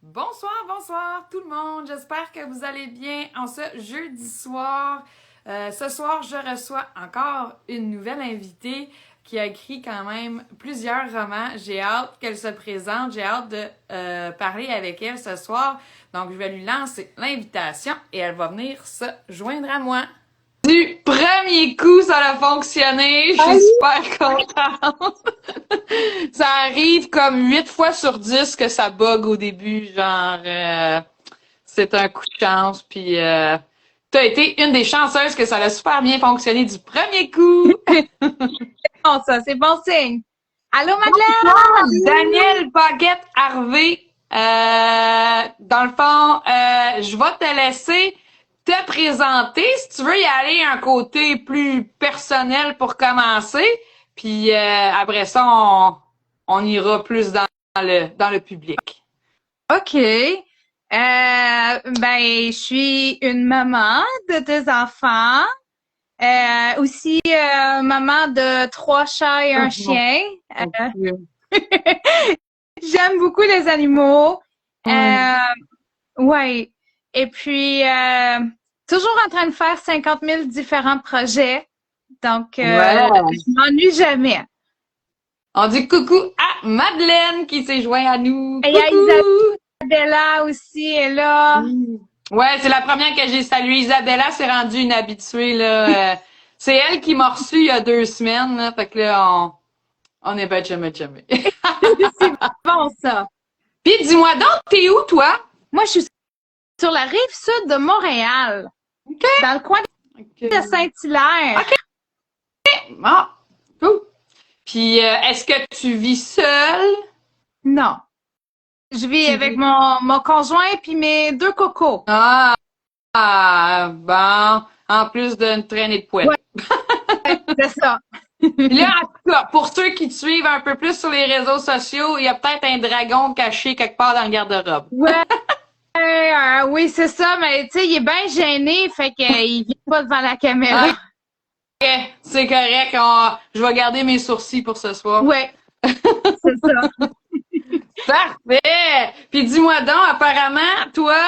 Bonsoir tout le monde. J'espère que vous allez bien en ce jeudi soir. Ce soir, je reçois encore une nouvelle invitée qui a écrit quand même plusieurs romans. J'ai hâte qu'elle se présente. J'ai hâte de parler avec elle ce soir. Donc, je vais lui lancer l'invitation et elle va venir se joindre à moi. Du premier coup, ça a fonctionné. Je suis super contente. Ça arrive comme 8 fois sur 10 que ça bug au début. Genre, c'est un coup de chance. Puis, t'as été une des chanceuses que ça a super bien fonctionné du premier coup. Bon, ça, c'est bon signe. Allô, Madeleine? Danielle Baguette Harvey. Dans le fond, je vais te laisser te présenter. Si tu veux y aller un côté plus personnel pour commencer, puis après ça, on ira plus dans le public. OK. Je suis une maman de 2 enfants. Aussi, maman de 3 chats et un chien. J'aime beaucoup les animaux. Ouais. Et puis, toujours en train de faire 50 000 différents projets. Donc, je m'ennuie jamais. On dit coucou à Madeleine qui s'est joint à nous. Et à Isabella aussi est là. Ouais, c'est la première que j'ai saluée. Isabella s'est rendue une habituée, là. C'est elle qui m'a reçu il y a 2 semaines, là. Fait que là, on est ben jamais. C'est bon, ça. Puis dis-moi donc, t'es où, toi? Moi, je suis sur la rive sud de Montréal. OK. Dans le coin de Saint-Hilaire. OK. Ah, cool. Puis, est-ce que tu vis seule? Non. Je vis avec mon conjoint puis mes 2 cocos. Ah, bon. En plus d'une traînée de poêle. Ouais, c'est ça. Là, en tout cas, pour ceux qui te suivent un peu plus sur les réseaux sociaux, il y a peut-être un dragon caché quelque part dans le garde-robe. Ouais. Oui, c'est ça, mais tu sais, il est bien gêné, fait qu'il vient pas devant la caméra. OK, c'est correct. Je vais garder mes sourcils pour ce soir. Ouais, c'est ça. Parfait! Puis dis-moi donc, apparemment, toi,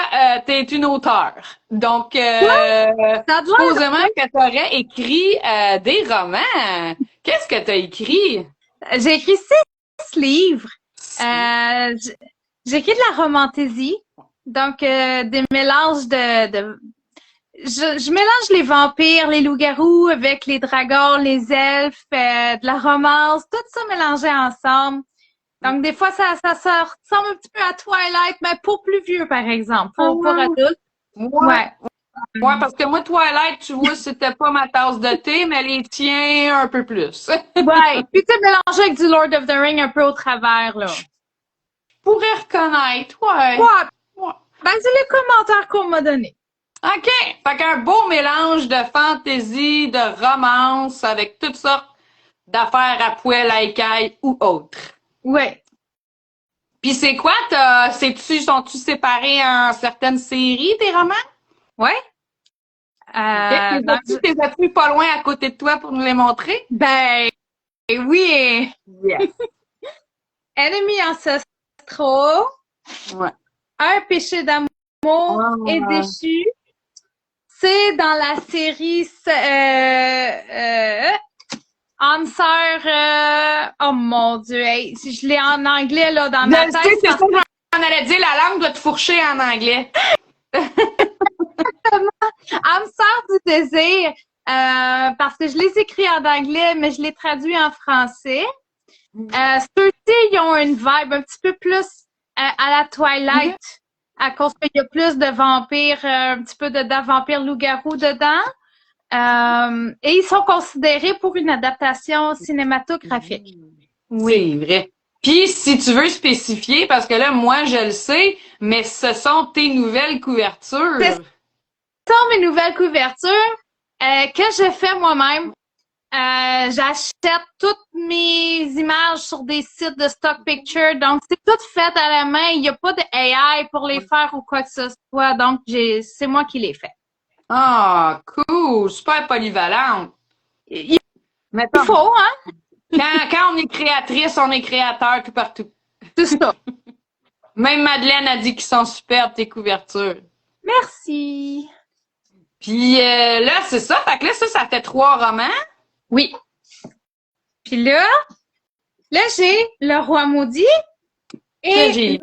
t'es une auteure. Donc, supposément que tu aurais écrit des romans. Qu'est-ce que tu as écrit? J'ai écrit 6 livres. J'ai écrit de la romantaisie. Donc, des mélanges je mélange les vampires, les loups-garous avec les dragons, les elfes, de la romance, tout ça mélangé ensemble. Donc, des fois, ça ressemble un petit peu à Twilight, mais pour plus vieux, par exemple, pour adultes. Ouais, parce que moi, Twilight, tu vois, c'était pas ma tasse de thé, mais les tiens, un peu plus. Ouais, puis tu sais, mélangé avec du Lord of the Rings un peu au travers, là. Je pourrais reconnaître, ouais. Ben, c'est les commentaires qu'on m'a donnés. OK. Fait qu'un beau mélange de fantaisie, de romance, avec toutes sortes d'affaires à poêle, à écailles ou autres. Ouais. Puis c'est quoi, sont-tu séparés en certaines séries, tes romans? Ouais. T'es as-tu pas loin à côté de toi pour nous les montrer? Ben, oui. Yes. Ennemis ancestraux. Ouais. Un péché d'amour et déchu. C'est dans la série âme sœur. Oh mon Dieu, hey, si je l'ai en anglais là dans ma tête. C'est ça que j'en allais dire, la langue doit te fourcher en anglais. Âme sœur du désir, parce que je les écris en anglais, mais je les traduis en français. Ceux-ci, ils ont une vibe un petit peu plus à la Twilight, à cause qu'il y a plus de vampires, un petit peu de vampires loups-garous dedans. Et ils sont considérés pour une adaptation cinématographique. Oui, c'est vrai. Puis, si tu veux spécifier, parce que là, moi, je le sais, mais ce sont tes nouvelles couvertures. Ce sont mes nouvelles couvertures que je fais moi-même. J'achète toutes mes images sur des sites de stock picture, donc c'est tout fait à la main. Il n'y a pas de AI pour les faire ou quoi que ce soit, donc c'est moi qui les fais. Ah, cool! Super polyvalente. Il faut, hein? Quand on est créatrice, on est créateur tout partout. C'est ça. Même Madeleine a dit qu'ils sont superbes, tes couvertures. Merci. Puis là, c'est ça. Fait que là, ça fait 3 romans. Oui. Puis là, j'ai Le Roi maudit Que et j'ai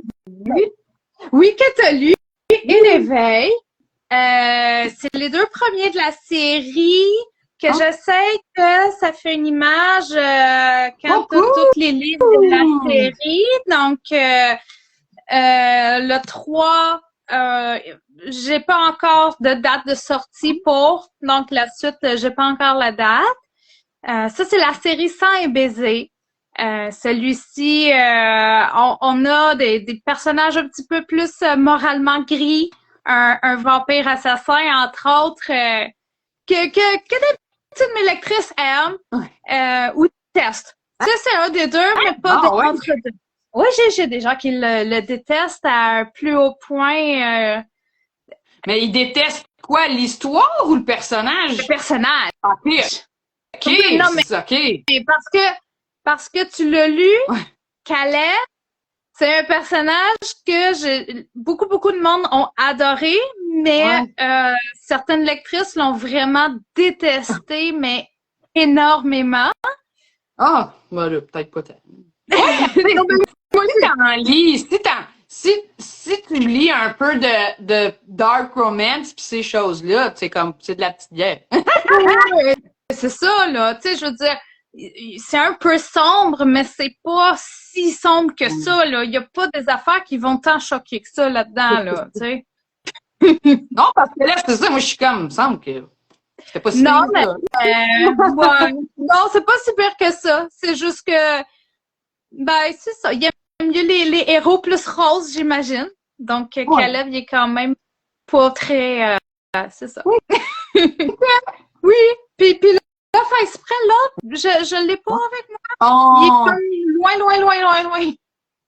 oui, que t'as lu et L'éveil. C'est les 2 premiers de la série que j'essaie que ça fait une image quand t'as tous les livres de la série. Donc, le 3, j'ai pas encore de date de sortie pour. Donc, la suite, j'ai pas encore la date. Ça, c'est la série Sang et baiser. Celui-ci, on a des personnages un petit peu plus moralement gris. Un vampire assassin, entre autres, que d'habitude mes lectrices aiment ou testent. Ça, c'est un des 2, mais pas entre deux. Oui, j'ai des gens qui le détestent à un plus haut point. Mais ils détestent quoi, l'histoire ou le personnage? Le personnage. OK, non, mais OK. Parce que tu l'as lu, Calais, c'est un personnage que beaucoup de monde ont adoré, mais certaines lectrices l'ont vraiment détesté, mais énormément. Ah, ben là, peut-être pas tellement. Moi, si tu lis un peu de dark romance pis ces choses-là, c'est de la petite guerre. C'est ça, là. Tu sais, je veux dire, c'est un peu sombre, mais c'est pas si sombre que ça, là. Il y a pas des affaires qui vont tant choquer que ça là-dedans, là, tu sais. Non, parce que là, c'est ça, moi, je suis comme, il me semble que c'était pas si non, pire, mais, non, c'est pas si pire que ça. C'est juste que, ben, c'est ça. Il y a mieux les héros plus roses, j'imagine. Donc, Caleb, il est quand même pas très, c'est ça. Oui. Oui. Puis là, fait exprès, là, je l'ai pas avec moi. Il est comme loin.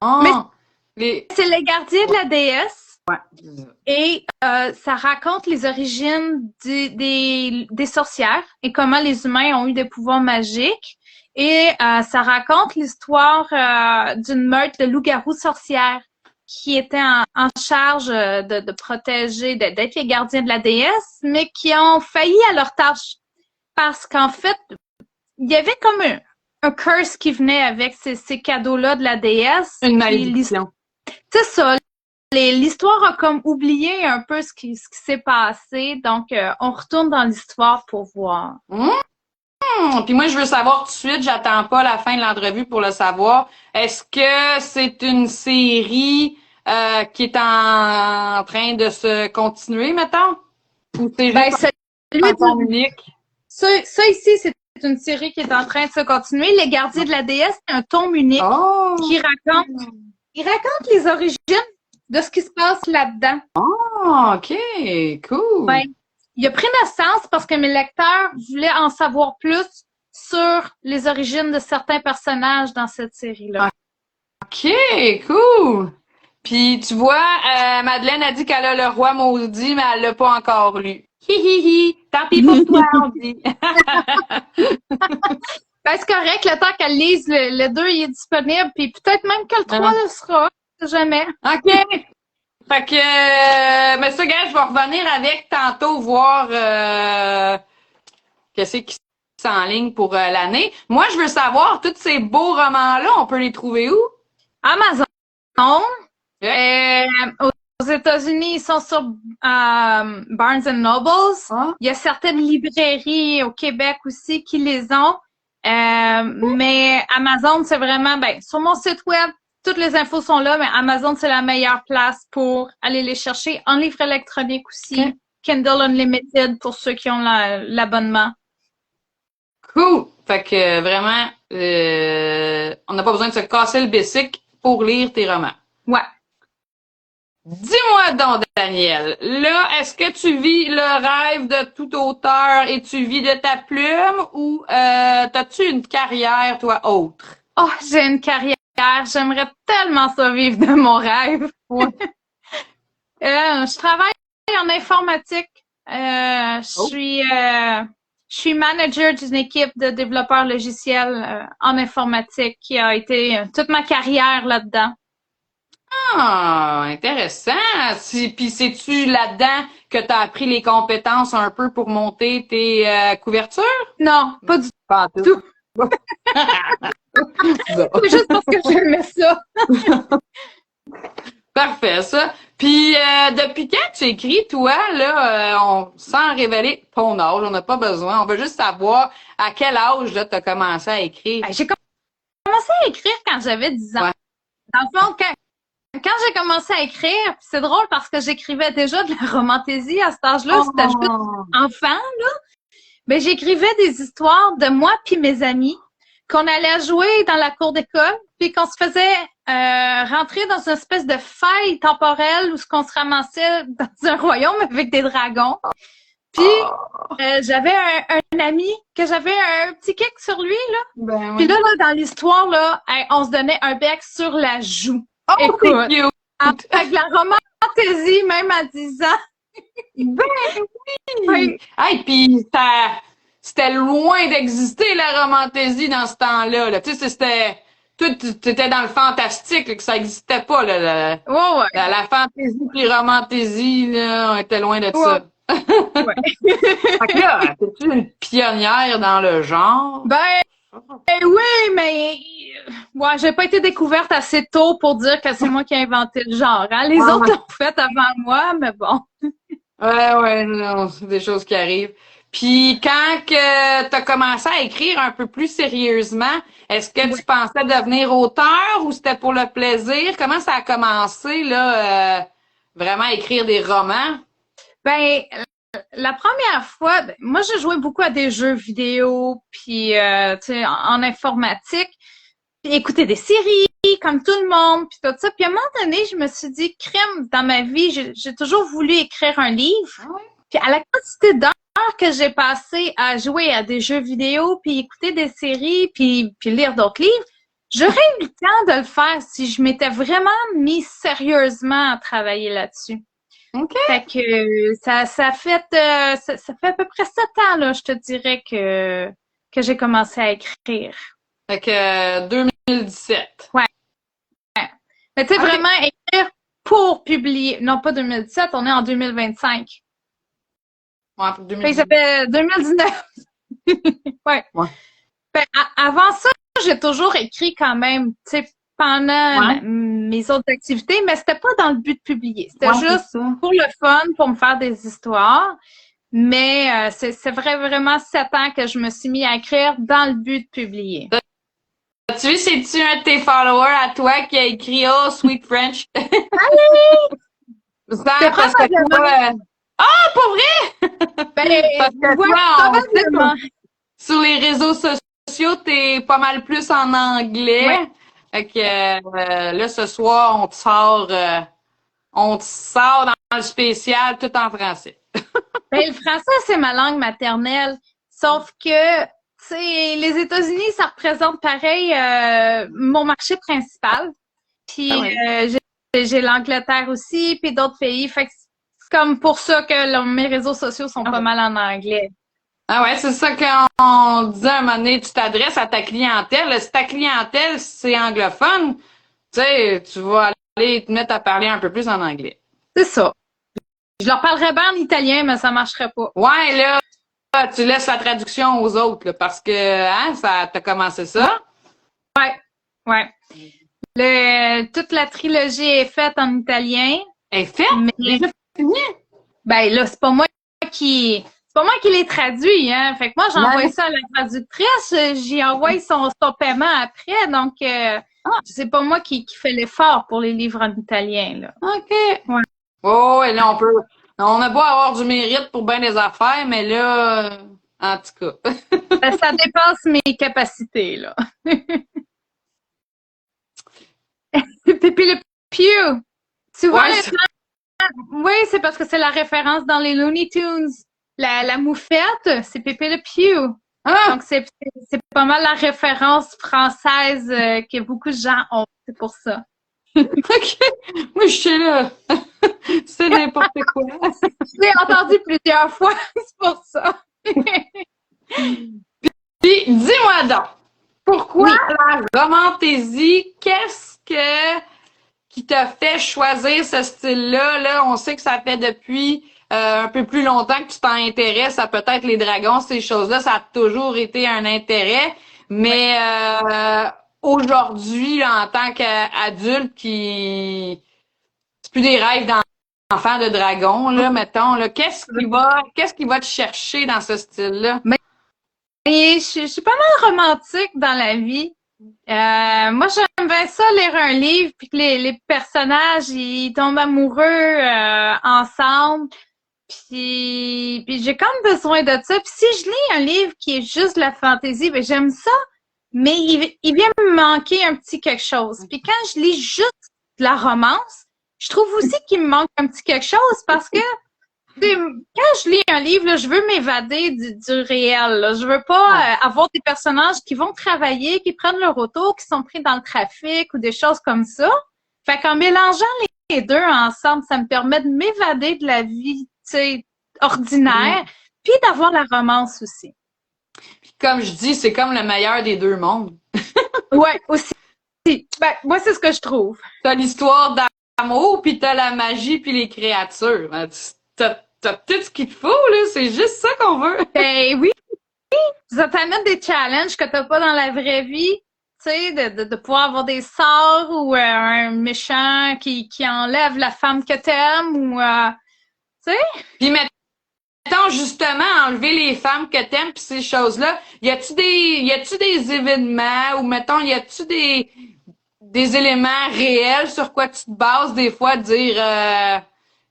Oh. Mais c'est les gardiens de la déesse. Ouais. Et ça raconte les origines des sorcières et comment les humains ont eu des pouvoirs magiques. Et ça raconte l'histoire d'une meute de loups-garous sorcières qui étaient en charge de protéger, d'être les gardiens de la déesse, mais qui ont failli à leur tâche. Parce qu'en fait, il y avait comme un curse qui venait avec ces cadeaux-là de la déesse. Une malédiction. C'est ça. L'histoire a comme oublié un peu ce qui s'est passé. Donc, on retourne dans l'histoire pour voir. Puis moi, je veux savoir tout de suite, j'attends pas la fin de l'entrevue pour le savoir. Est-ce que c'est une série qui est en train de se continuer, mettons? Ou c'est juste un tome unique? Ça ici, c'est une série qui est en train de se continuer. Les Gardiens de la déesse, c'est un tome unique qui raconte les origines de ce qui se passe là-dedans. Oh, OK, cool. Ben, il a pris naissance parce que mes lecteurs voulaient en savoir plus sur les origines de certains personnages dans cette série-là. OK, cool. Puis tu vois, Madeleine a dit qu'elle a Le Roi maudit, mais elle l'a pas encore lu. Hi. Tant pis pour toi, on dit. Ben, c'est correct, le temps qu'elle lise, le 2 il est disponible, puis peut-être même que le 3 le sera, jamais. OK. Fait que, mais ça, gars, je vais revenir avec tantôt voir qu'est-ce qui s'enligne pour l'année. Moi, je veux savoir, tous ces beaux romans-là, on peut les trouver où? Amazon. Aux États-Unis, ils sont sur Barnes Nobles. Il y a certaines librairies au Québec aussi qui les ont. Mais Amazon, c'est vraiment, sur mon site web, toutes les infos sont là, mais Amazon, c'est la meilleure place pour aller les chercher. En livre électronique aussi. Kindle Unlimited pour ceux qui ont l'abonnement. Cool! Fait que vraiment, on n'a pas besoin de se casser le bicycle pour lire tes romans. Ouais. Dis-moi donc, Danielle, là, est-ce que tu vis le rêve de tout auteur et tu vis de ta plume ou t'as-tu une carrière, toi, autre? Oh, j'ai une carrière. J'aimerais tellement ça vivre de mon rêve. Ouais. Je travaille en informatique. Je suis manager d'une équipe de développeurs logiciels en informatique qui a été toute ma carrière là-dedans. Ah, intéressant. Puis c'est-tu là-dedans que tu as appris les compétences un peu pour monter tes couvertures? Non, pas du Pas en tout. Bon. C'est juste parce que j'aimais ça. Parfait, ça. Puis, depuis quand tu écris, toi, là, sans révéler ton âge, on n'a pas besoin, on veut juste savoir à quel âge, là, tu as commencé à écrire. J'ai commencé à écrire quand j'avais 10 ans. Ouais. Dans le fond, quand j'ai commencé à écrire, c'est drôle parce que j'écrivais déjà de la romantaisie à cet âge-là, c'était juste enfant, là. Mais j'écrivais des histoires de moi puis mes amis qu'on allait jouer dans la cour d'école, puis qu'on se faisait rentrer dans une espèce de faille temporelle où ce qu'on se ramassait dans un royaume avec des dragons. Puis j'avais un ami que j'avais un petit kick sur lui, là. Ben, Puis là, dans l'histoire, là, on se donnait un bec sur la joue. oh, Écoute, c'est cute! avec la romantaisie, même à 10 ans. Ben oui! Oui. Hey, puis c'était loin d'exister, la romantaisie, dans ce temps-là. Là. Tu sais, c'était... Toi, t'étais dans le fantastique, là, que ça n'existait pas, là. Ouais. La fantaisie puis romantaisie, là, on était loin de ça. Ouais. Fait que là, t'es-tu une pionnière dans le genre? Ben oui, mais ouais, j'ai pas été découverte assez tôt pour dire que c'est moi qui ai inventé le genre. Hein? Les autres l'ont fait avant moi, mais bon. Ouais, non, c'est des choses qui arrivent. Puis quand que t'as commencé à écrire un peu plus sérieusement, est-ce que tu pensais devenir auteur ou c'était pour le plaisir? Comment ça a commencé, là, vraiment écrire des romans? Ben, la première fois, moi, j'ai joué beaucoup à des jeux vidéo, puis, tu sais, en informatique, puis écouter des séries, comme tout le monde, puis tout ça. Puis à un moment donné, je me suis dit, crème, dans ma vie, j'ai toujours voulu écrire un livre. Puis à la quantité d'heures que j'ai passé à jouer à des jeux vidéo, puis écouter des séries, puis lire d'autres livres, j'aurais eu le temps de le faire si je m'étais vraiment mis sérieusement à travailler là-dessus. OK. Fait que ça fait à peu près 7 ans, là, je te dirais que j'ai commencé à écrire. Fait que 2017. Ouais. Mais tu sais, vraiment écrire pour publier. Non, pas 2017, on est en 2025. Ouais, pour 2019. Fait que ça fait 2019. Ouais. Fait, avant ça, j'ai toujours écrit quand même, tu sais, pendant mes autres activités, mais c'était pas dans le but de publier. C'était juste pour le fun, pour me faire des histoires. Mais c'est vraiment 7 ans que je me suis mis à écrire dans le but de publier. Tu vois, c'est-tu un de tes followers à toi qui a écrit Oh, Sweet French? Allez! Ça, parce que toi... Ah, pour vrai? Ben, parce que toi, sur les réseaux sociaux, t'es pas mal plus en anglais. Ouais. Fait que là, ce soir, on te sort dans le spécial tout en français. Ben, le français, c'est ma langue maternelle. Sauf que, tu sais, les États-Unis, ça représente pareil mon marché principal. Puis j'ai l'Angleterre aussi, puis d'autres pays. Fait que c'est comme pour ça que mes réseaux sociaux sont pas mal en anglais. Ah ouais, c'est ça qu'on disait un moment donné, tu t'adresses à ta clientèle. Si ta clientèle, c'est anglophone, tu sais, tu vas aller te mettre à parler un peu plus en anglais. C'est ça. Je leur parlerais bien en italien, mais ça marcherait pas. Ouais, là, tu laisses la traduction aux autres, là, parce que, ça t'a commencé ça? Ouais. Toute la trilogie est faite en italien. Elle est faite? Mais déjà fini? Ben là, c'est pas moi qui les traduis, hein. Fait que moi, j'envoie ça à la traductrice, j'y envoie son paiement après, donc c'est pas moi qui fais l'effort pour les livres en italien, là. OK. Ouais. Oh, et là, on a beau avoir du mérite pour bien des affaires, mais là, en tout cas. Ben, ça dépasse mes capacités, là. Pépé le Pew! Souvent, oui, c'est parce que c'est la référence dans les Looney Tunes. La moufette, c'est Pépé le Pew. Donc, c'est pas mal la référence française que beaucoup de gens ont. C'est pour ça. OK. Moi, je suis là. C'est n'importe quoi. Je l'ai entendu plusieurs fois. C'est pour ça. Puis, dis-moi donc, pourquoi la romantaisie? qui t'a fait choisir ce style-là? Là, on sait que ça fait depuis un peu plus longtemps que tu t'en intéresses à peut-être les dragons, ces choses-là. Ça a toujours été un intérêt. Mais aujourd'hui, là, en tant qu'adulte c'est plus des rêves d'enfant de dragon, là, mettons, là, qu'est-ce qui va te chercher dans ce style-là? Et je suis pas mal romantique dans la vie. Moi, j'aime bien ça, lire un livre, puis que les personnages, ils tombent amoureux ensemble. Puis j'ai quand même besoin de ça. Puis si je lis un livre qui est juste de la fantaisie, ben j'aime ça, mais il vient me manquer un petit quelque chose. Puis quand je lis juste de la romance, je trouve aussi qu'il me manque un petit quelque chose parce que quand je lis un livre, là, je veux m'évader du réel. Là. Je veux pas avoir des personnages qui vont travailler, qui prennent leur auto, qui sont pris dans le trafic ou des choses comme ça. Fait qu'en mélangeant les deux ensemble, ça me permet de m'évader de la vie, tu sais, ordinaire, puis d'avoir la romance aussi. Puis comme je dis, c'est comme le meilleur des deux mondes. Ouais, aussi. Ben, moi, c'est ce que je trouve. T'as l'histoire d'amour, puis t'as la magie, puis les créatures. T'as tout ce qu'il te faut, là. C'est juste ça qu'on veut. Ben oui. Ça t'amène des challenges que t'as pas dans la vraie vie. Tu sais, de pouvoir avoir des sorts ou un méchant qui enlève la femme que t'aimes ou... tu sais? Puis mettons, justement, enlever les femmes que t'aimes, puis ces choses-là, y a-tu des événements ou, mettons, y a-tu des éléments réels sur quoi tu te bases des fois, dire...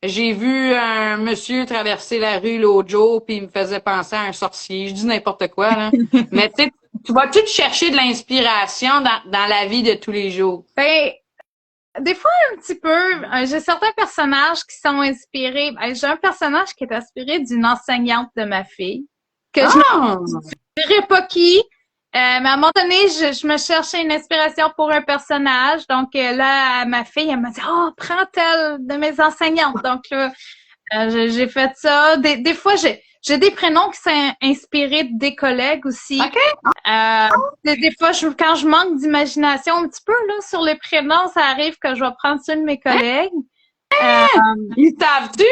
j'ai vu un monsieur traverser la rue l'autre jour, puis il me faisait penser à un sorcier. Je dis n'importe quoi, là. Mais tu sais, tu vas-tu te chercher de l'inspiration dans la vie de tous les jours? Ben, des fois, un petit peu. J'ai certains personnages qui sont inspirés. Ben, j'ai un personnage qui est inspiré d'une enseignante de ma fille, que je ne dirais pas qui. Mais à un moment donné, je me cherchais une inspiration pour un personnage. Donc là, ma fille, elle m'a dit « Oh, prends telle de mes enseignantes. » Donc là, j'ai fait ça. Des fois, j'ai des prénoms qui sont inspirés des collègues aussi. OK. Des fois, quand je manque d'imagination un petit peu là sur les prénoms, ça arrive que je vais prendre ceux de mes collègues. Ils savent-tu?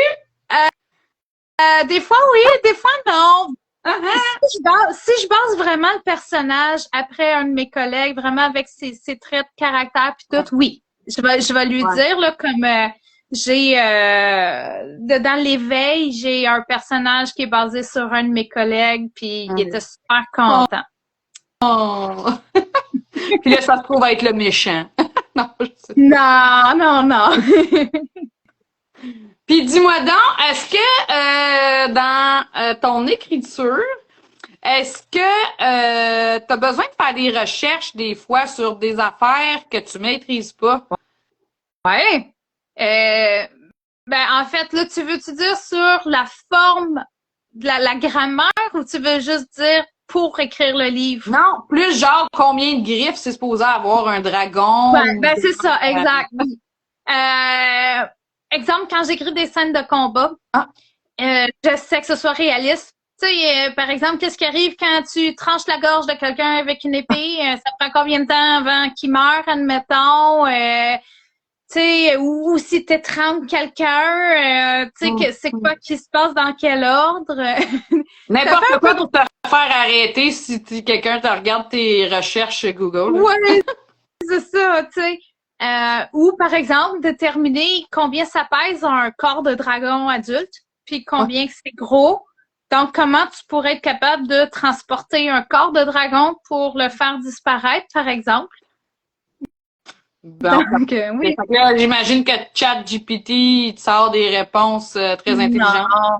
Des fois, oui, des fois, non. Si je base vraiment le personnage après un de mes collègues, vraiment avec ses traits de caractère puis tout, oui. Je vais lui dire, là, comme j'ai dans l'éveil, j'ai un personnage qui est basé sur un de mes collègues, puis il était super content. Oh! Puis là, ça se trouve être le méchant. Non, je sais pas. Non. Puis dis-moi donc, est-ce que dans ton écriture, est-ce que tu as besoin de faire des recherches des fois sur des affaires que tu maîtrises pas? Ouais. Ben en fait, là, tu veux-tu dire sur la forme de la grammaire ou tu veux juste dire pour écrire le livre? Non, plus genre combien de griffes c'est supposé avoir un dragon? Ben c'est ça, exact. Exemple, quand j'écris des scènes de combat, je sais que ce soit réaliste. Tu sais, par exemple, qu'est-ce qui arrive quand tu tranches la gorge de quelqu'un avec une épée? Ça prend combien de temps avant qu'il meure, admettons? Tu sais, ou si t'étrangles quelqu'un, tu sais, c'est quoi qui se passe dans quel ordre? N'importe quoi pour te faire arrêter si quelqu'un te regarde tes recherches chez Google. Ouais, c'est ça, tu sais. Ou, par exemple, déterminer combien ça pèse un corps de dragon adulte, puis combien c'est gros. Donc, comment tu pourrais être capable de transporter un corps de dragon pour le faire disparaître, par exemple? Bon. Donc, oui. Là, j'imagine que ChatGPT te sort des réponses très intelligentes. Non.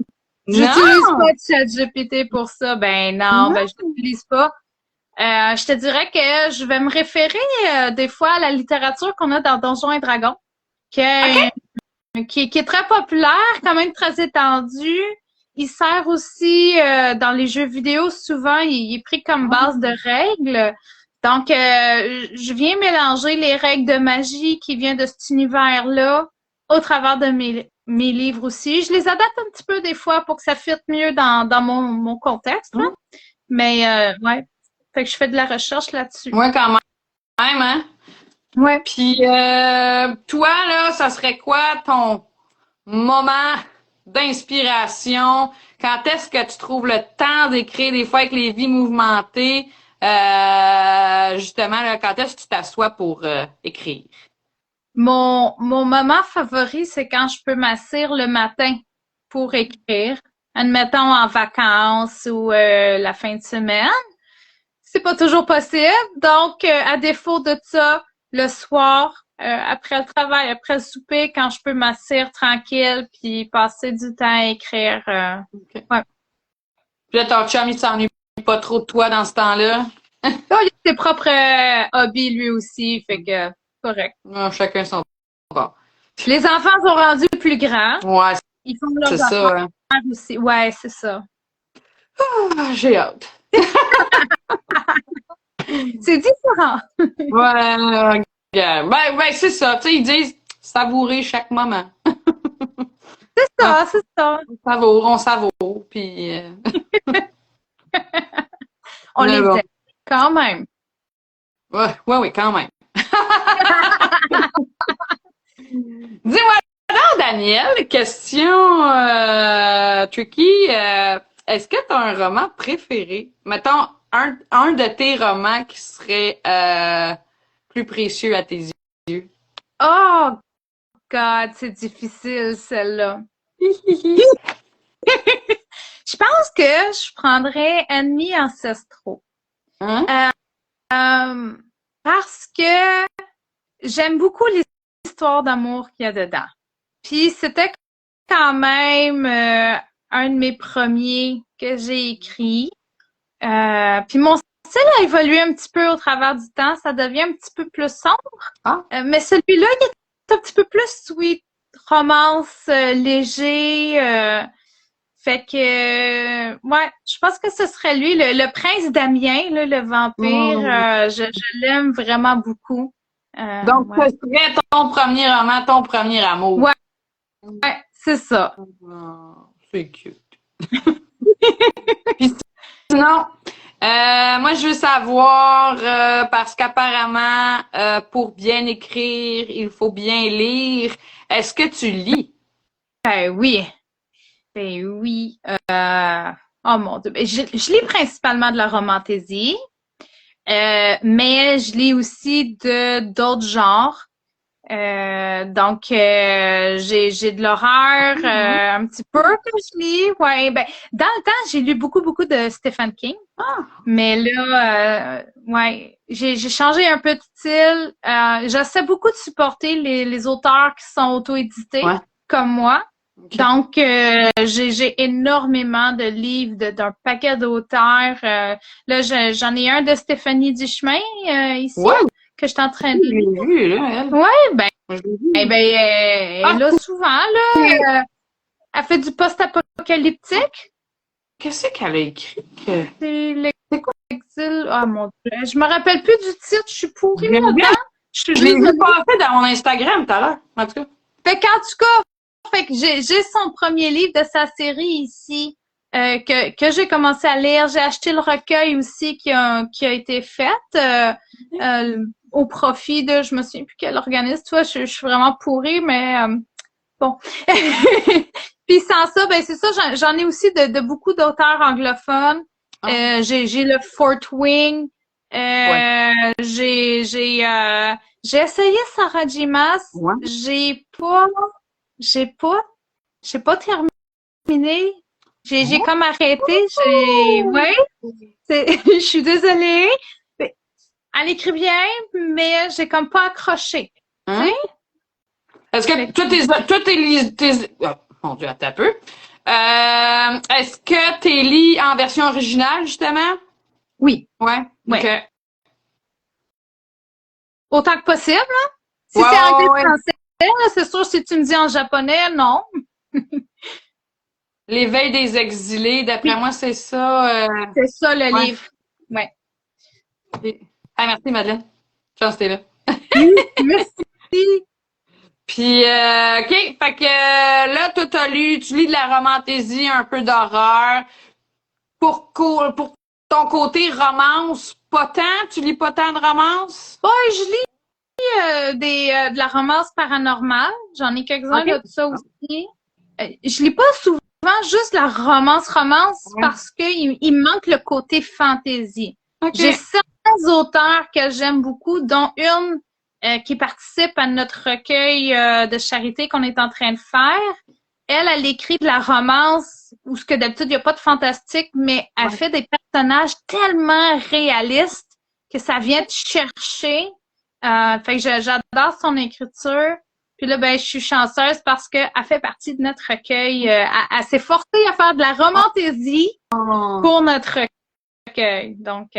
J'utilise pas ChatGPT pour ça. Ben non, ben je l'utilise pas. Je te dirais que je vais me référer des fois à la littérature qu'on a dans Donjons et Dragons, qui est très populaire, quand même très étendue. Il sert aussi dans les jeux vidéo, souvent, il est pris comme base de règles. Donc, je viens mélanger les règles de magie qui viennent de cet univers-là au travers de mes livres aussi. Je les adapte un petit peu des fois pour que ça fitte mieux dans mon contexte. Là. Mais, ouais. Fait que je fais de la recherche là-dessus. Ouais, quand même, hein? Ouais. Puis, toi, là, ça serait quoi ton moment d'inspiration? Quand est-ce que tu trouves le temps d'écrire des fois avec les vies mouvementées? Justement, là, quand est-ce que tu t'assois pour écrire? Mon moment favori, c'est quand je peux m'asseoir le matin pour écrire. Admettons en vacances ou la fin de semaine. C'est pas toujours possible. Donc, à défaut de ça, le soir, après le travail, après le souper, quand je peux m'asseoir tranquille puis passer du temps à écrire. Okay. Ouais. Puis là, ton chum, il s'ennuie pas trop de toi dans ce temps-là? Oh, il a ses propres hobbies lui aussi, fait que correct. Non, chacun son bord. Les enfants sont rendus plus grands. Ouais, Ils font leurs c'est ça. affaires aussi. Ouais, c'est ça. Ah, j'ai hâte. C'est différent. Ouais, ben, c'est ça. Tu sais, ils disent savourer chaque moment. C'est ça, c'est ça. On savoure, puis... On les bon. aime quand même. Ouais, quand même. Dis-moi donc, Daniel, question tricky. Est-ce que tu as un roman préféré? Mettons, un de tes romans qui serait plus précieux à tes yeux. Oh, God, c'est difficile, celle-là. Je pense que je prendrais Ennemis ancestraux. Hein? Parce que j'aime beaucoup l'histoire d'amour qu'il y a dedans. Puis c'était quand même un de mes premiers que j'ai écrit. Puis mon style a évolué un petit peu au travers du temps. Ça devient un petit peu plus sombre. Ah. Mais celui-là, il est un petit peu plus sweet, romance, léger. Fait que, ouais, je pense que ce serait lui, le prince Damien, là, le vampire. Je l'aime vraiment beaucoup. Donc, ouais. ce serait ton premier roman, ton premier amour. Ouais, c'est ça. Oh, c'est cute. Puis sinon, moi, je veux savoir, parce qu'apparemment, pour bien écrire, il faut bien lire. Est-ce que tu lis? Ben oui. Ben oui. Oh mon Dieu. Ben, je lis principalement de la romantaisie, mais je lis aussi d'autres genres. Donc j'ai de l'horreur un petit peu que je lis. Ouais, ben dans le temps, j'ai lu beaucoup de Stephen King. Mais là ouais, j'ai changé un peu de style. J'essaie beaucoup de supporter les auteurs qui sont auto-édités comme moi. Okay. Donc j'ai énormément de livres d'un paquet d'auteurs. Là j'en ai un de Stéphanie Duchemin ici. Ouais. Que je suis en train de lire. Je l'ai vu, là, elle. Ouais, ben, elle là, souvent, là, elle fait du post-apocalyptique. Qu'est-ce qu'elle a écrit? C'est l'exil. Oh mon Dieu. Je me rappelle plus du titre, je suis pourrie là-dedans. Je l'ai vu passer dans mon Instagram tout à l'heure, en tout cas. Fait qu'en tout cas, fait que j'ai son premier livre de sa série ici. Que j'ai commencé à lire. J'ai acheté le recueil aussi qui a été fait. Au profit de, je me souviens plus quel organisme, tu vois, je suis vraiment pourrie, mais bon. Puis sans ça, ben c'est ça, j'en ai aussi de beaucoup d'auteurs anglophones. J'ai le Fort Wing. J'ai essayé Sarah J. Maas. Ouais. J'ai pas terminé. J'ai comme arrêté. Je suis désolée. Elle écrit bien, mais j'ai comme pas accroché. Hein? Est-ce que oh, mon Dieu, attends un peu. Est-ce que t'es lis en version originale, justement? Oui. Ouais. Okay. Autant que possible, là. Si c'est anglais français, c'est sûr, si tu me dis en japonais, non. L'éveil des exilés, d'après moi, c'est ça. C'est ça, le livre. Ouais. Ah, merci, Madeleine. Chance, t'es là. Merci. Puis, OK, fait que là, toi, tu lis de la romantaisie, un peu d'horreur. Pour ton côté romance, pas tant? Tu lis pas tant de romance? Ouais, je lis de la romance paranormale. J'en ai quelques-uns Ok. là, de ça aussi. Je lis pas souvent juste la romance Ouais. parce que il me manque le côté fantasy. OK. J'ai certains auteurs que j'aime beaucoup, dont une qui participe à notre recueil de charité qu'on est en train de faire. Elle écrit de la romance où ce que d'habitude il n'y a pas de fantastique, mais elle Ouais. fait des personnages tellement réalistes que ça vient te chercher. Fait que j'adore son écriture. Puis là, ben, je suis chanceuse parce qu'elle fait partie de notre recueil. Elle s'est forcée à faire de la romantaisie Oh, pour notre recueil. Donc,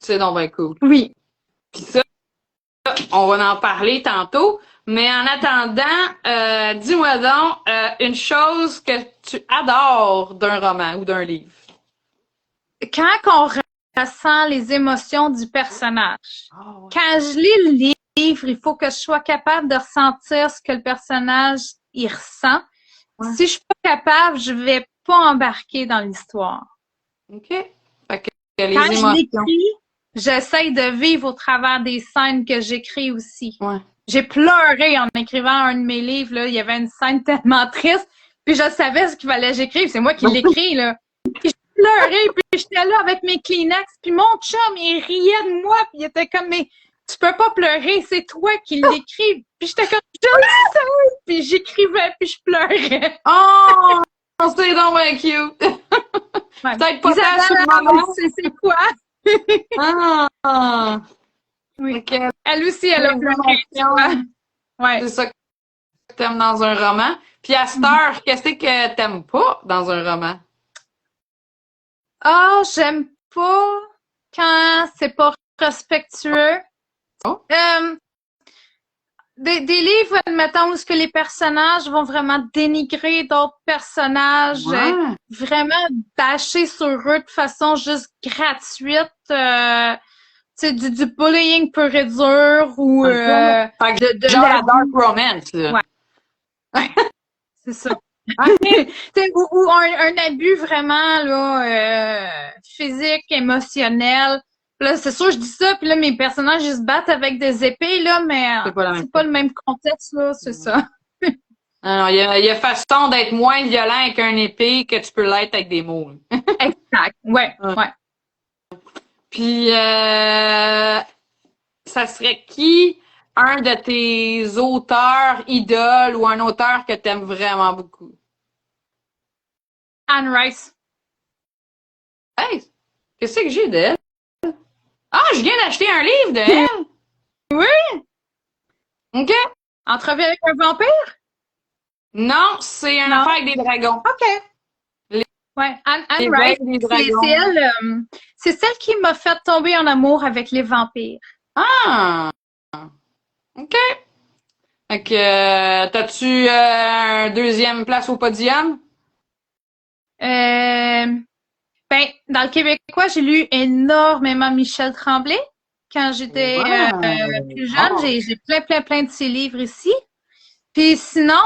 c'est donc bien cool. oui. Puis ça, on va en parler tantôt. Mais en attendant, dis-moi donc une chose que tu adores d'un roman ou d'un livre. Quand on ressent les émotions du personnage, Ah ouais. quand je lis le livre, il faut que je sois capable de ressentir ce que le personnage il ressent. Ouais. Si je suis pas capable, je vais pas embarquer dans l'histoire. OK. Fait que les Quand je émotions. l'écris, j'essaye de vivre au travers des scènes que j'écris aussi. Ouais. J'ai pleuré en écrivant un de mes livres, là. Il y avait une scène tellement triste, puis je savais ce qu'il fallait que j'écrive. C'est moi qui l'écris, là. Puis je pleurais, puis j'étais là avec mes Kleenex, puis mon chum, il riait de moi, puis il était comme, mais tu peux pas pleurer, c'est toi qui l'écris. Puis j'étais comme, je le sais! Puis j'écrivais, puis je pleurais. Oh! C'est donc bien cute! Ouais. Peut-être pas tant Isabelle, sur le moment. c'est quoi? Ah! Oui. OK. Elle aussi, elle a Les pleuré. tu vois. émotions, Ouais. c'est ça que t'aimes dans un roman. Puis à cette heure, qu'est-ce que t'aimes pas dans un roman? Ah, j'aime pas quand c'est pas respectueux. Oh. Des livres, admettons, où ce que les personnages vont vraiment dénigrer d'autres personnages, Ouais. vraiment bâcher sur eux de façon juste gratuite, tu sais, du bullying pur et dur ou Fait que de genre la l'abus. dark romance, là. Ouais. C'est ça. OK. Tu sais, ou un abus vraiment là physique, émotionnel. Puis là, c'est sûr, je dis ça, puis là, mes personnages, ils se battent avec des épées, là, mais C'est pas la même c'est pas le même contexte, là, c'est ça. Alors, il y a façon d'être moins violent avec un épée que tu peux l'être avec des mots. Exact. Ouais, Ouais. ouais. Puis, ça serait qui un de tes auteurs idoles ou un auteur que t'aimes vraiment beaucoup? Anne Rice. Hey, qu'est-ce que j'ai d'elle? Ah, je viens d'acheter un livre de elle! Oui! OK? Entrevue avec un vampire? Non, c'est une Non. affaire avec des dragons. OK. Ouais, Anne Les Rice, règles des c'est dragons. elle, c'est celle qui m'a fait tomber en amour avec les vampires. Ah! OK. Fait que, t'as-tu un deuxième place au podium? Ben, dans le québécois, j'ai lu énormément Michel Tremblay. Quand j'étais plus jeune, Oh. j'ai plein de ses livres ici. Puis sinon,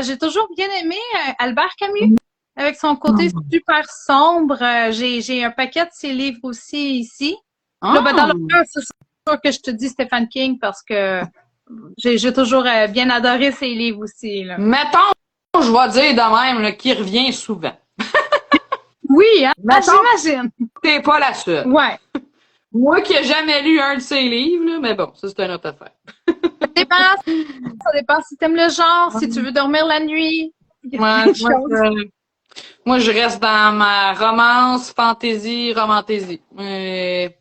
j'ai toujours bien aimé Albert Camus, avec son côté super sombre. J'ai un paquet de ses livres aussi ici. Là, ben, dans le cœur, c'est sûr que je te dis Stephen King parce que j'ai toujours bien adoré ses livres aussi. Là. Mettons, je vais dire de même, là, qui revient souvent. Oui, hein, Mettons- j'imagine. T'es pas la seule. Ouais. Moi qui ai jamais lu un de ses livres, là, mais bon, ça c'est une autre affaire. Ça dépend si t'aimes le genre, si tu veux dormir la nuit. Moi, moi, je reste dans ma romance, romantaisie. Mais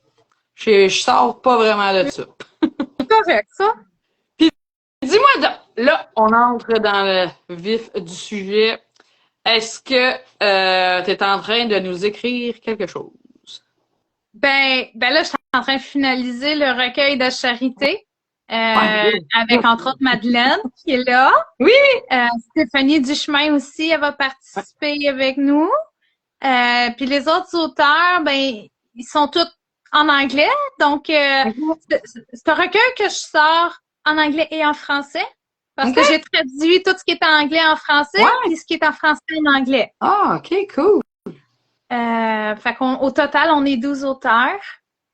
je sors pas vraiment de ça. C'est correct, ça. Dis-moi, là, on entre dans le vif du sujet. Est-ce que tu es en train de nous écrire quelque chose? Ben là, je suis en train de finaliser le recueil de charité. Ouais. Avec entre autres Madeleine qui est là. Oui. Stéphanie Duchemin aussi, elle va participer avec nous. Puis les autres auteurs, ben ils sont tous en anglais. Donc c'est un recueil que je sors en anglais et en français. Parce que j'ai traduit tout ce qui est en anglais en français et ce qui est en français en anglais. Ah, OK, cool. Fait qu'au total, on est 12 auteurs.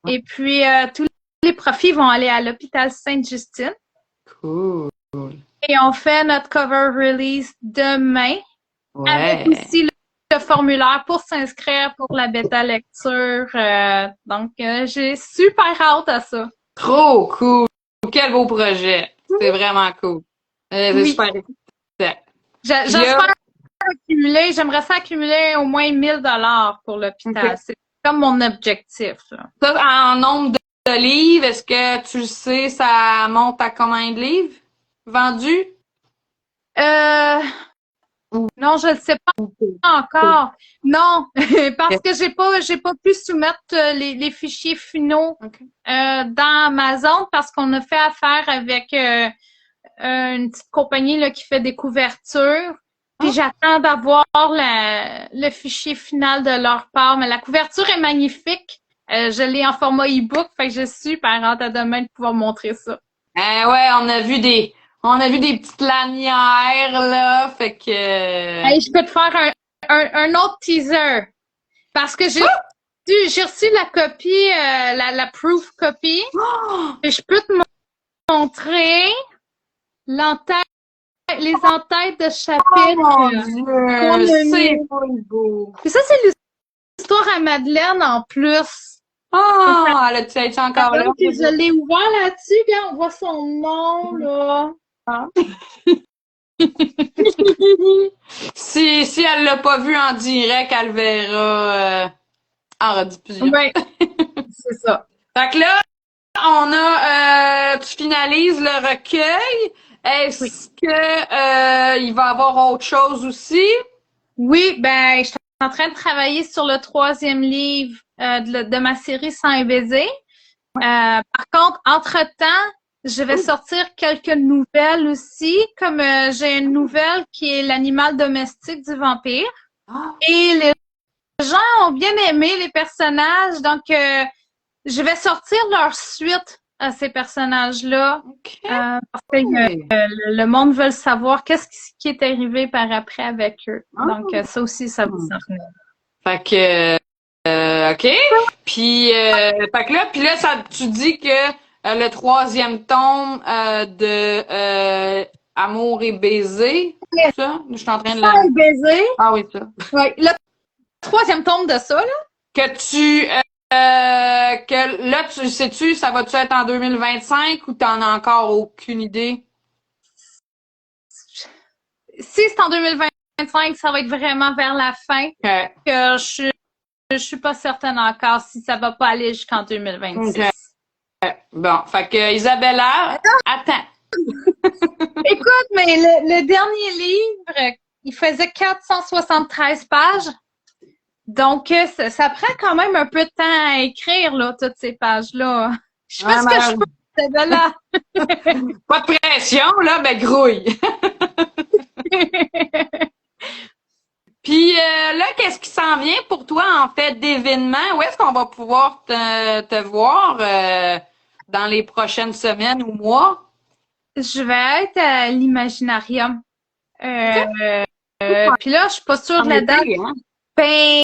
Et puis tous les profits vont aller à l'hôpital Sainte-Justine. Cool. Et on fait notre cover release demain. Ouais. Avec aussi le formulaire pour s'inscrire pour la bêta lecture. Donc, j'ai super hâte à ça. Trop cool. Quel beau projet. C'est vraiment cool. C'est Oui. super. J'espère accumuler, j'aimerais ça accumuler au moins 1000 $ pour l'hôpital. Ok. C'est comme mon objectif, là. Ça, en nombre de livres, est-ce que tu le sais, ça monte à combien de livres vendus? Non, je ne sais pas encore. Non, parce que j'ai pas pu soumettre les fichiers finaux dans Amazon parce qu'on a fait affaire avec une petite compagnie là, qui fait des couvertures. Puis j'attends d'avoir le fichier final de leur part. Mais la couverture est magnifique. Je l'ai en format e-book, fait que je suis super hâte à demain de pouvoir montrer ça. Ouais, on a vu des petites lanières, là, fait que... Hey, je peux te faire un autre teaser. Parce que j'ai reçu la copie, la proof copy. Et je peux te montrer les entêtes de chapitre. Oh mon Dieu! C'est pas beau! Puis ça, c'est l'histoire à Madeleine en plus. Oh! Elle a-tu été encore là? Donc, je l'ai ouvert là-dessus, regarde, on voit son nom, là. Si elle l'a pas vu en direct, elle verra en rediffusion. Oui, c'est ça. Fait que là, on a tu finalises le recueil. Est-ce que il va y avoir autre chose aussi? Oui, ben, je suis en train de travailler sur le 3e livre de ma série Sang et baiser. Par contre, entre-temps, je vais sortir quelques nouvelles aussi, comme j'ai une nouvelle qui est l'animal domestique du vampire. Et les gens ont bien aimé les personnages, donc je vais sortir leur suite à ces personnages-là. Parce que le monde veut savoir qu'est-ce qui est arrivé par après avec eux. Donc ça aussi, ça va s'en venir. Fait que OK. Puis fait que là, tu dis que le 3e tome de Amour et baiser, ça, je suis en train de Sang et baiser. Ah oui, ça. Oui, le 3e tome de ça, là. Que là, tu sais-tu, ça va-tu être en 2025 ou t'en as encore aucune idée? Si c'est en 2025, ça va être vraiment vers la fin. Que je suis pas certaine encore si ça va pas aller jusqu'en 2026. Bon, fait que Isabella, attends. Écoute, mais le dernier livre, il faisait 473 pages. Donc, ça prend quand même un peu de temps à écrire, là, toutes ces pages-là. Je fais ce que je peux, Isabella. Pas de pression, là, ben grouille. Puis là, qu'est-ce qui s'en vient pour toi, en fait, d'événements? Où est-ce qu'on va pouvoir te voir dans les prochaines semaines ou mois? Je vais être à l'Imaginarium. Puis là, je suis pas sûre de la date. Ben,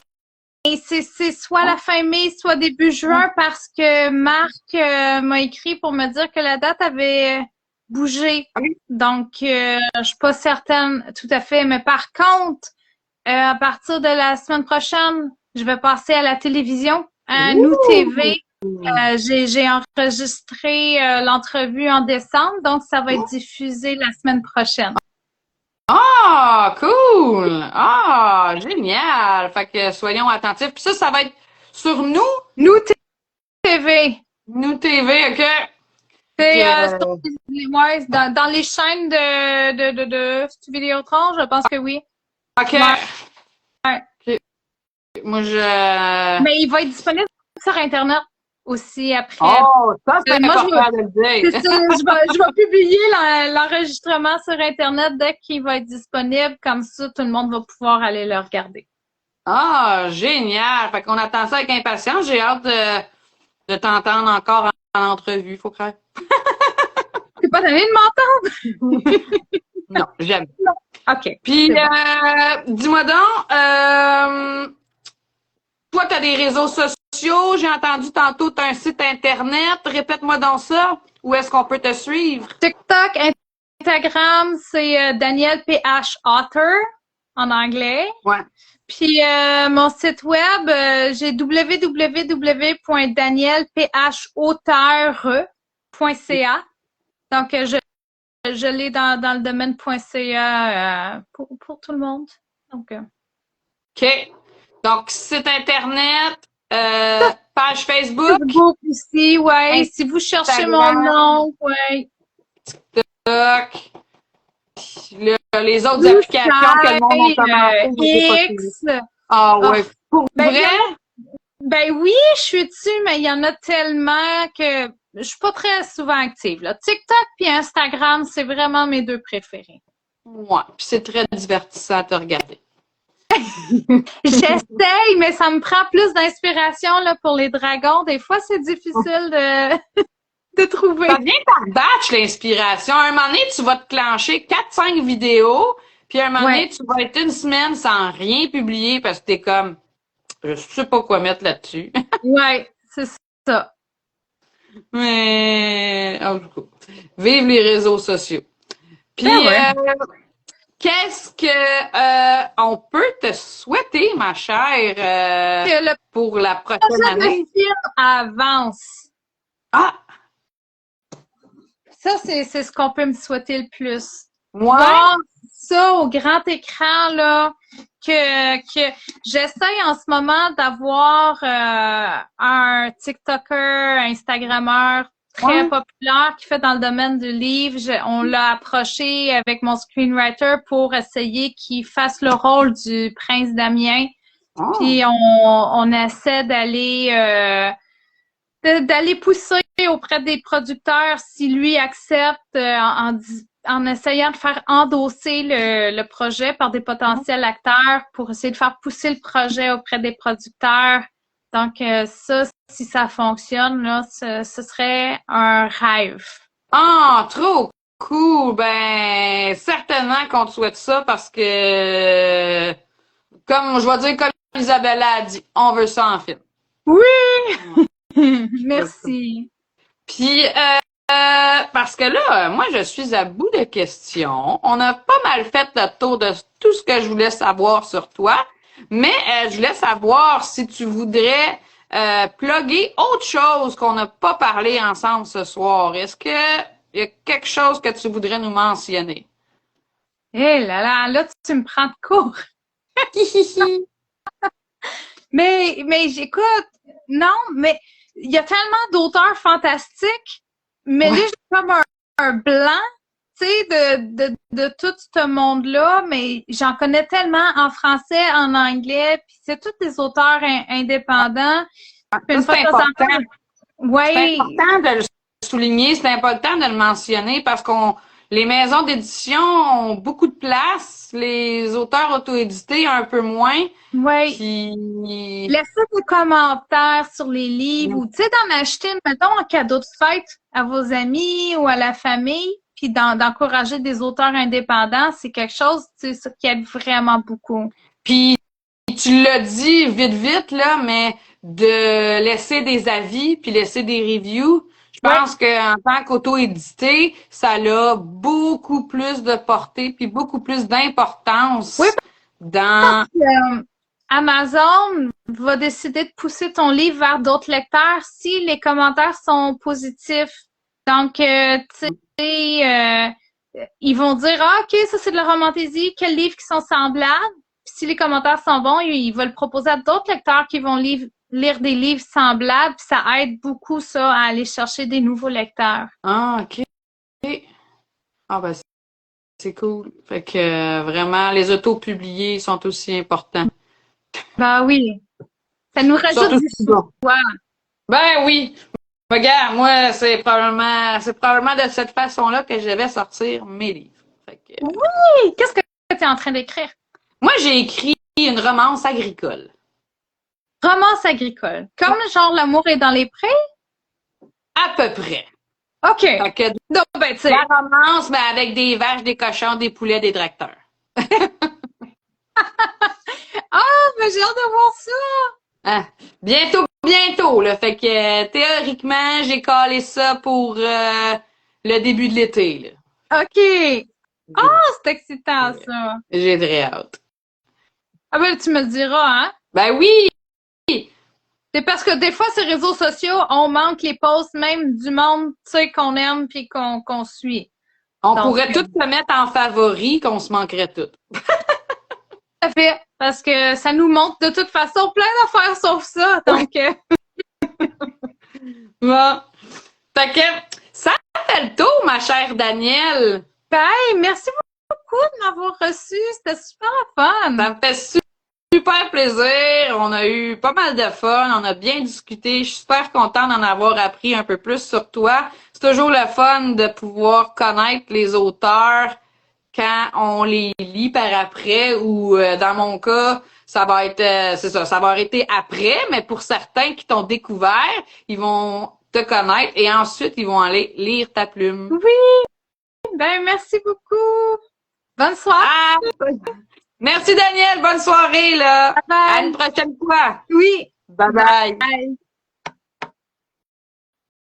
c'est soit la fin mai, soit début juin, parce que Marc m'a écrit pour me dire que la date avait bougé. Donc, je suis pas certaine tout à fait. Mais par contre, à partir de la semaine prochaine, je vais passer à la télévision, à Nous TV. J'ai enregistré l'entrevue en décembre, donc ça va être diffusé la semaine prochaine. Ah, cool! Ah, génial! Fait que soyons attentifs. Puis ça va être sur Nous? Nous TV. Nous TV, OK. C'est dans les chaînes de Vidéotron, je pense que oui. OK. Ouais. Moi, Mais il va être disponible sur Internet aussi après. Oh, ça, c'est important de le dire. C'est ça, je vais publier l'enregistrement sur Internet dès qu'il va être disponible. Comme ça, tout le monde va pouvoir aller le regarder. Ah, génial! Fait qu'on attend ça avec impatience. J'ai hâte de t'entendre encore en entrevue, faut croire. T'es pas donné de m'entendre? Non, jamais. Non. OK. Puis, dis-moi donc, toi, tu as des réseaux sociaux sociaux? J'ai entendu tantôt, tu as un site Internet. Répète-moi donc ça. Où est-ce qu'on peut te suivre? TikTok, Instagram, c'est Danielle PH Author en anglais. Ouais. Puis mon site web, j'ai www.daniellephauteur.ca. Donc je l'ai dans le domaine .ca pour tout le monde. Donc OK. Donc, site Internet, page Facebook, Facebook aussi, ouais. Si vous cherchez mon nom, ouais. TikTok, les autres applications que le monde a commencé. X. Ah ouais. Pour vrai? Ben oui, je suis dessus, mais il y en a tellement que je suis pas très souvent active. Là. TikTok puis Instagram, c'est vraiment mes deux préférés. Ouais, puis c'est très divertissant à te regarder. J'essaye, mais ça me prend plus d'inspiration là pour les dragons. Des fois, c'est difficile de trouver. Ça vient par batch, l'inspiration. À un moment donné, tu vas te clencher 4-5 vidéos, puis à un moment donné, tu vas être une semaine sans rien publier parce que t'es comme, je sais pas quoi mettre là-dessus. Ouais, c'est ça. Mais, en tout cas, vive les réseaux sociaux. Puis, qu'est-ce que on peut te souhaiter, ma chère, pour la prochaine année? Le film avance. Ah! Ça, c'est ce qu'on peut me souhaiter le plus. Ouais. Voir ça au grand écran, là, que j'essaye en ce moment d'avoir un TikToker, Instagrammeur très populaire qui fait dans le domaine du livre. On l'a approché avec mon screenwriter pour essayer qu'il fasse le rôle du prince Damien. Oh. Puis on essaie d'aller pousser auprès des producteurs si lui accepte en essayant de faire endosser le projet par des potentiels acteurs pour essayer de faire pousser le projet auprès des producteurs. Donc ça, si ça fonctionne, là, ce serait un rêve. Ah, trop cool! Ben, certainement qu'on te souhaite ça parce que, comme je vais dire, comme Isabella a dit, on veut ça en film. Oui! Merci. Puis, parce que là, moi, je suis à bout de questions. On a pas mal fait le tour de tout ce que je voulais savoir sur toi, mais je voulais savoir si tu voudrais plugger autre chose qu'on n'a pas parlé ensemble ce soir. Est-ce que il y a quelque chose que tu voudrais nous mentionner? Eh là, tu me prends de court. mais j'écoute, non, mais il y a tellement d'auteurs fantastiques, mais là, j'ai comme un blanc, tu sais, de tout ce monde-là, mais j'en connais tellement en français, en anglais, puis c'est tous des auteurs indépendants. C'est important. Ouais. C'est important de le souligner, c'est important de le mentionner parce les maisons d'édition ont beaucoup de place, les auteurs auto-édités un peu moins. Oui. Puis... Laissez des commentaires sur les livres ou, tu sais, d'en acheter, mettons, en cadeau de fête à vos amis ou à la famille, puis d'encourager des auteurs indépendants, c'est quelque chose, tu sais, qui aide vraiment beaucoup. Puis, tu l'as dit vite, là, mais de laisser des avis puis laisser des reviews, je pense qu'en tant qu'auto-édité, ça a beaucoup plus de portée puis beaucoup plus d'importance dans... Amazon va décider de pousser ton livre vers d'autres lecteurs si les commentaires sont positifs. Donc, tu sais, ils vont dire « Ah, OK, ça c'est de la romantaisie, quels livres qui sont semblables? » Puis si les commentaires sont bons, ils veulent proposer à d'autres lecteurs qui vont lire des livres semblables. Puis ça aide beaucoup, ça, à aller chercher des nouveaux lecteurs. Ah, OK. Ah, ben, c'est cool. Fait que vraiment, les auto-publiés sont aussi importants. Ben oui. Ça nous rajoute du choix. Ben oui. Regarde, moi, c'est probablement de cette façon-là que je vais sortir mes livres. Fait que, oui! Qu'est-ce que tu es en train d'écrire? Moi, j'ai écrit une romance agricole. Romance agricole. Comme genre L'amour est dans les prés? À peu près. OK. Fait que, donc, ben, tu sais. La romance, mais avec des vaches, des cochons, des poulets, des tracteurs. Ah, ben j'ai hâte de voir ça! Hein? Bientôt, bientôt, là. Fait que théoriquement, j'ai calé ça pour le début de l'été, là. OK. Ah, c'est excitant, ça. J'ai très hâte. Ah ben, tu me le diras, hein? Ben oui! C'est parce que des fois, ces réseaux sociaux, on manque les posts même du monde, tu sais, qu'on aime puis qu'on suit. On Donc, pourrait tous se mettre en favori, qu'on se manquerait toutes. Tout à fait. Parce que ça nous montre de toute façon plein d'affaires sauf ça. Donc, Bon. Fait que ça fait le tour, ma chère Danielle. hey, merci beaucoup de m'avoir reçu. C'était super fun. Ça me fait super plaisir. On a eu pas mal de fun. On a bien discuté. Je suis super contente d'en avoir appris un peu plus sur toi. C'est toujours le fun de pouvoir connaître les auteurs quand on les lit par après ou dans mon cas, ça va être c'est ça, ça va arrêter après, mais pour certains qui t'ont découvert, ils vont te connaître et ensuite ils vont aller lire ta plume. Oui. Ben, merci beaucoup. Bonne soirée. Ah! Merci Daniel, bonne soirée là. Bye bye. À une prochaine fois. Oui. Bye bye. Bye.